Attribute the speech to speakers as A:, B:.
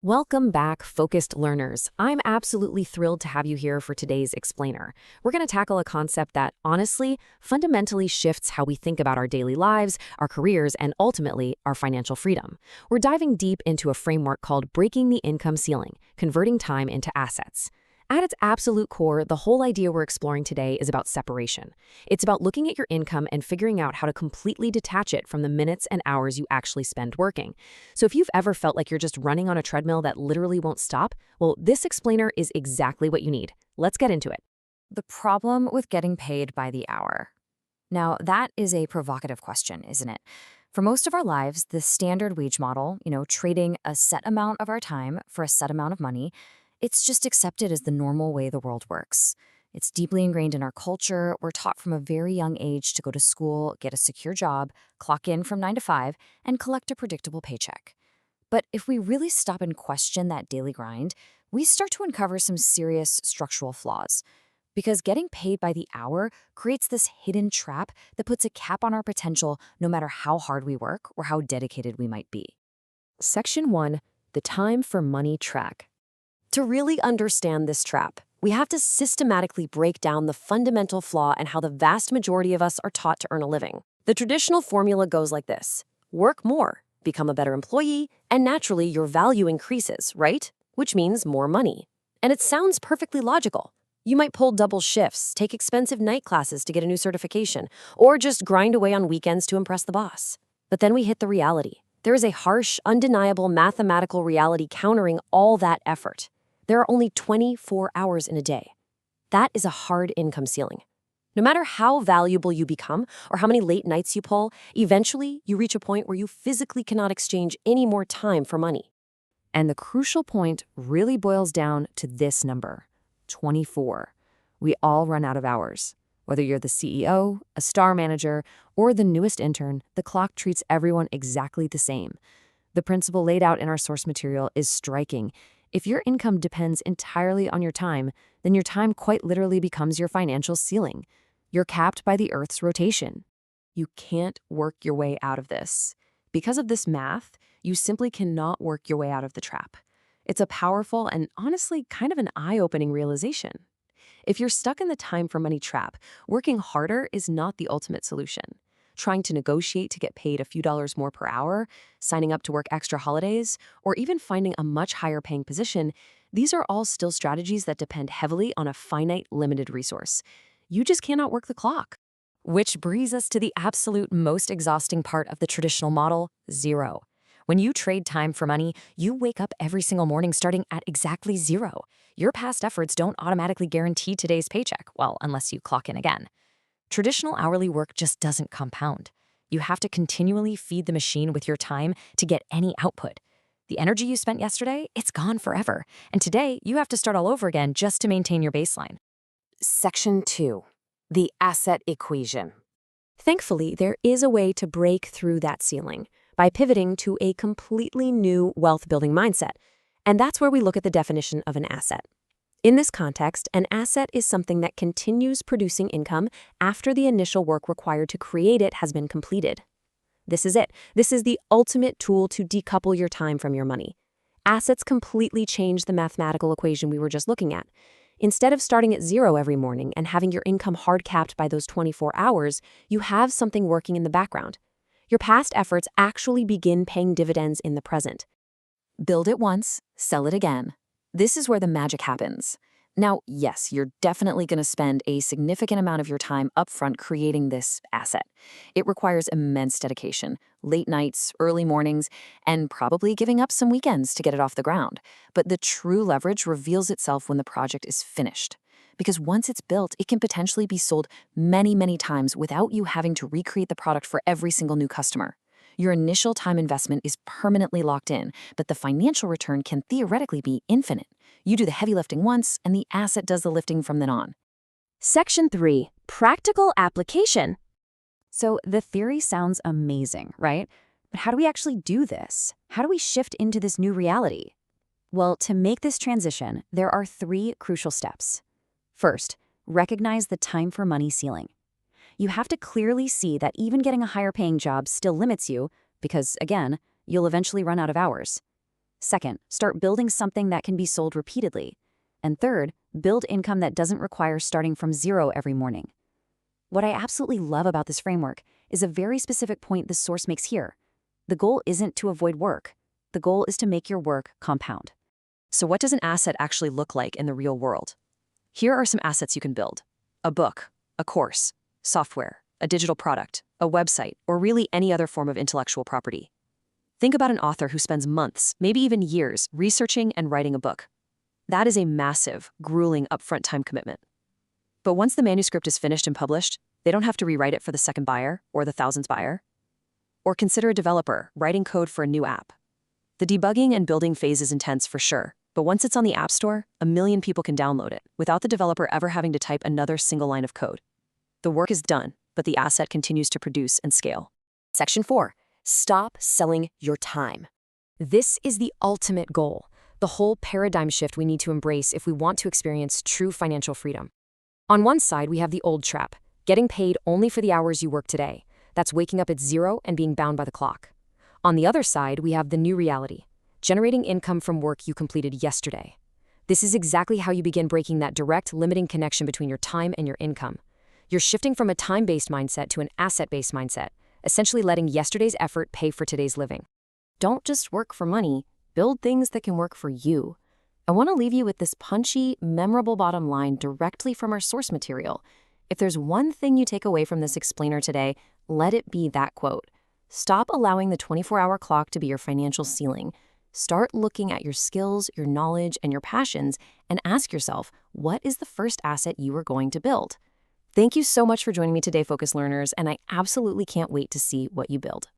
A: Welcome back, focused learners. I'm absolutely thrilled to have you here for today's explainer. We're going to tackle a concept that, honestly, fundamentally shifts how we think about our daily lives, our careers, and ultimately, our financial freedom. We're diving deep into a framework called breaking the income ceiling, converting time into assets. At its absolute core, the whole idea we're exploring today is about separation. It's about looking at your income and figuring out how to completely detach it from the minutes and hours you actually spend working. So if you've ever felt like you're just running on a treadmill that literally won't stop, well, this explainer is exactly what you need. Let's get into it.
B: The problem with getting paid by the hour. Now, that is a provocative question, isn't it? For most of our lives, the standard wage model, trading a set amount of our time for a set amount of money, it's just accepted as the normal way the world works. It's deeply ingrained in our culture. We're taught from a very young age to go to school, get a secure job, clock in from 9 to 5, and collect a predictable paycheck. But if we really stop and question that daily grind, we start to uncover some serious structural flaws. Because getting paid by the hour creates this hidden trap that puts a cap on our potential no matter how hard we work or how dedicated we might be.
A: Section 1. The time for money track. To really understand this trap, we have to systematically break down the fundamental flaw and how the vast majority of us are taught to earn a living. The traditional formula goes like this: work more, become a better employee, and naturally your value increases, right? Which means more money. And it sounds perfectly logical. You might pull double shifts, take expensive night classes to get a new certification, or just grind away on weekends to impress the boss. But then we hit the reality. There is a harsh, undeniable mathematical reality countering all that effort. There are only 24 hours in a day. That is a hard income ceiling. No matter how valuable you become or how many late nights you pull, eventually you reach a point where you physically cannot exchange any more time for money. And the crucial point really boils down to this number: 24. We all run out of hours. Whether you're the CEO, a star manager, or the newest intern, the clock treats everyone exactly the same. The principle laid out in our source material is striking. If your income depends entirely on your time, then your time quite literally becomes your financial ceiling. You're capped by the Earth's rotation. You can't work your way out of this. Because of this math, you simply cannot work your way out of the trap. It's a powerful and honestly kind of an eye-opening realization. If you're stuck in the time for money trap, working harder is not the ultimate solution. Trying to negotiate to get paid a few dollars more per hour, signing up to work extra holidays, or even finding a much higher paying position, these are all still strategies that depend heavily on a finite, limited resource. You just cannot work the clock. Which brings us to the absolute most exhausting part of the traditional model: zero. When you trade time for money, you wake up every single morning starting at exactly zero. Your past efforts don't automatically guarantee today's paycheck, well, unless you clock in again. Traditional hourly work just doesn't compound. You have to continually feed the machine with your time to get any output. The energy you spent yesterday, it's gone forever. And today, you have to start all over again just to maintain your baseline.
C: Section 2. The asset equation.
A: Thankfully, there is a way to break through that ceiling by pivoting to a completely new wealth-building mindset. And that's where we look at the definition of an asset. In this context, an asset is something that continues producing income after the initial work required to create it has been completed. This is it. This is the ultimate tool to decouple your time from your money. Assets completely change the mathematical equation we were just looking at. Instead of starting at zero every morning and having your income hard capped by those 24 hours, you have something working in the background. Your past efforts actually begin paying dividends in the present.
B: Build it once, sell it again. This is where the magic happens. Now, yes, you're definitely going to spend a significant amount of your time upfront creating this asset. It requires immense dedication, late nights, early mornings, and probably giving up some weekends to get it off the ground. But the true leverage reveals itself when the project is finished. Because once it's built, it can potentially be sold many, many times without you having to recreate the product for every single new customer. Your initial time investment is permanently locked in, but the financial return can theoretically be infinite. You do the heavy lifting once, and the asset does the lifting from then on.
A: Section 3. Practical application.
B: So the theory sounds amazing, right? But how do we actually do this? How do we shift into this new reality? Well, to make this transition, there are 3 crucial steps. First, recognize the time for money ceiling. You have to clearly see that even getting a higher paying job still limits you because, again, you'll eventually run out of hours. Second, start building something that can be sold repeatedly. And third, build income that doesn't require starting from zero every morning. What I absolutely love about this framework is a very specific point this source makes here. The goal isn't to avoid work. The goal is to make your work compound.
A: So what does an asset actually look like in the real world? Here are some assets you can build: a book, a course, software, a digital product, a website, or really any other form of intellectual property. Think about an author who spends months, maybe even years, researching and writing a book. That is a massive, grueling upfront time commitment. But once the manuscript is finished and published, they don't have to rewrite it for the second buyer or the thousandth buyer. Or consider a developer writing code for a new app. The debugging and building phase is intense for sure, but once it's on the App Store, 1 million people can download it without the developer ever having to type another single line of code. The work is done, but the asset continues to produce and scale.
C: Section 4. Stop selling your time.
A: This is the ultimate goal, the whole paradigm shift we need to embrace if we want to experience true financial freedom. On one side, we have the old trap, getting paid only for the hours you work today. That's waking up at 0 and being bound by the clock. On the other side, we have the new reality, generating income from work you completed yesterday. This is exactly how you begin breaking that direct, limiting connection between your time and your income. You're shifting from a time-based mindset to an asset-based mindset, essentially letting yesterday's effort pay for today's living. Don't just work for money, build things that can work for you. I want to leave you with this punchy, memorable bottom line directly from our source material. If there's one thing you take away from this explainer today, let it be that quote. Stop allowing the 24-hour clock to be your financial ceiling. Start looking at your skills, your knowledge, and your passions, and ask yourself, what is the first asset you are going to build? Thank you so much for joining me today, Focus Learners, and I absolutely can't wait to see what you build.